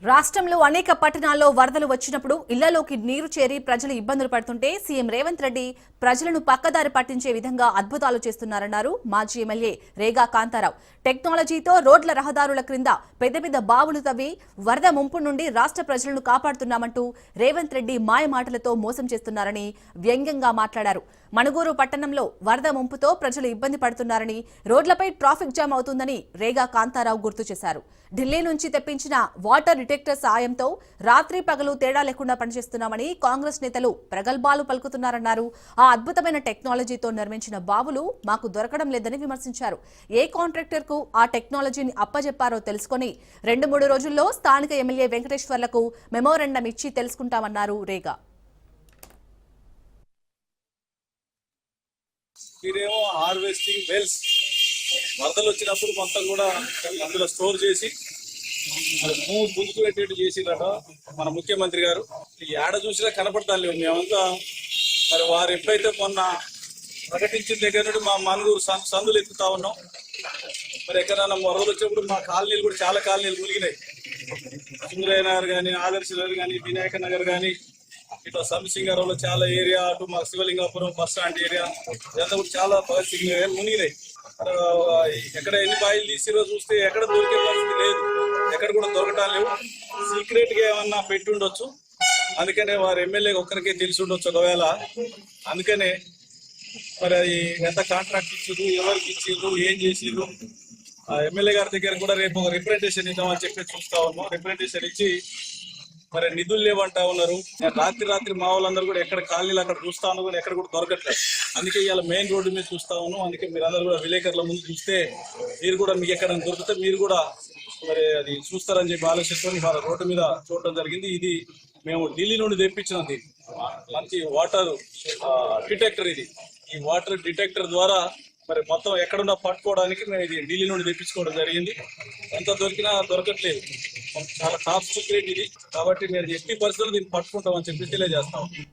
రాష్ట్రంలో అనేక పట్టణాల్లో వరదలు వచ్చినప్పుడు ఇళ్లలోకి నీరు చేరి ప్రజలు ఇబ్బందులు పడుతుంటే సీఎం రేవంత్ రెడ్డి ప్రజలను పక్కదారి పట్టించే విధంగా అద్భుతాలు చేస్తున్నారన్నారు మాజీ ఎమ్మెల్యే రేగా కాంతారావు. టెక్నాలజీతో రోడ్ల రహదారుల క్రింద పెద్ద పెద్ద బావులు తవ్వి వరద ముంపు నుండి రాష్ట్ర ప్రజలను కాపాడుతున్నామంటూ రేవంత్ రెడ్డి మాయమాటలతో మోసం చేస్తున్నారని వ్యంగ్యంగా మాట్లాడారు. మణుగూరు పట్టణంలో వరద ముంపుతో ప్రజలు ఇబ్బంది పడుతున్నారని, రోడ్లపై ట్రాఫిక్ జామ్ అవుతుందని రేగా కాంతారావు గుర్తు చేశారు. ఢిల్లీ నుంచి తెప్పించిన వాటర్ డిటెక్టర్ సాయంతో రాత్రి పగలు తేడా లేకుండా పనిచేస్తున్నామని కాంగ్రెస్ నేతలు ప్రగల్భాలు పలుకుతున్నారన్నారు. ఆ అద్భుతమైన టెక్నాలజీతో నిర్మించిన బావులు మాకు దొరకడం లేదని విమర్శించారు. ఏ కాంట్రాక్టర్ కు ఆ టెక్నాలజీని అప్పజెప్పారో తెలుసుకుని 2-3 రోజుల్లో స్థానిక ఎమ్మెల్యే వెంకటేశ్వర్లకు మెమోరాండం ఇచ్చి తెలుసుకుంటామన్నారు రేగా. మీరేమో హార్వెస్టింగ్ వెల్స్ వరదలు వచ్చినప్పుడు మొత్తం కూడా అందులో స్టోర్ చేసి ముందుకు పెట్టేట్టు చేసిందట మన ముఖ్యమంత్రి గారు. ఏడ చూసినా కనపడతాను లేవు. మేమంతా మరి వారు ఎప్పుడైతే మొన్న ప్రకటించిన దగ్గర నుండి మా మనుగురు సందులు ఎక్కుతా ఉన్నాం. మరి ఎక్కడైనా వరదలు వచ్చినప్పుడు మా కాలనీలు కూడా చాలా కాలనీలు మునిగినాయి. సుందరయ్య నగర్ కానీ, ఆదర్శ నగర్ కానీ, వినాయక నగర్ కానీ, ఇట్లా సంసింగారంలో చాలా ఏరియా, అటు మా శివలింగాపురం బస్ స్టాండ్ ఏరియా ఇదంతా కూడా చాలా భగత్ సింగ్ మునిగినాయి. ఎక్కడ ఎన్ని బాయిలు తీసిరో చూస్తే ఎక్కడ దొరికే పరిస్థితి లేదు, ఎక్కడ కూడా దొరకటం లేవు. సీక్రెట్ గా ఏమన్నా పెట్టి ఉండొచ్చు, అందుకనే వారు ఎమ్మెల్యే ఒక్కరికే తెలిసి ఉండొచ్చు ఒకవేళ. అందుకనే మరి అది ఎంత కాంట్రాక్ట్ ఇచ్చిర్రు, ఎవరికి ఇచ్చిర్రు, ఏం చేసిర్రు, ఎమ్మెల్యే గారి దగ్గర కూడా రేపు ఒక రిప్రజెంటేషన్ ఇద్దామని చెప్పి చూస్తా ఉన్నాం. రిప్రజెంటేషన్ ఇచ్చి మరి నిధులు లేవంటా ఉన్నారు. రాత్రి మా వాళ్ళందరూ కూడా ఎక్కడ కాలనీలు అక్కడ చూస్తా ఉన్నా కూడా ఎక్కడ కూడా దొరకట్లేదు. అందుకే ఇవాళ మెయిన్ రోడ్డు మీద చూస్తా ఉన్నాం. అందుకే మీరు అందరూ కూడా విలేకరుల ముందు చూస్తే మీరు కూడా మీకు ఎక్కడ దొరికితే మీరు కూడా మరి అది చూస్తారని చెప్పి ఆలోచిస్తూ వాళ్ళ రోడ్డు మీద చూడటం జరిగింది. ఇది మేము ఢిల్లీ నుండి తెప్పించినది మంచి వాటర్ డిటెక్టర్. ఈ వాటర్ డిటెక్టర్ ద్వారా మరి మొత్తం ఎక్కడున్నా పట్టుకోవడానికి మేము ఇది ఢిల్లీ నుండి తెప్పించుకోవడం జరిగింది. ఎంత దొరికినా దొరకట్లేదు, చాలా టాప్ సీక్రెట్ ఇది. కాబట్టి మీరు ఎట్టి పరిస్థితుల్లో దీన్ని పట్టుకుంటామని చెప్పి తెలియజేస్తాం.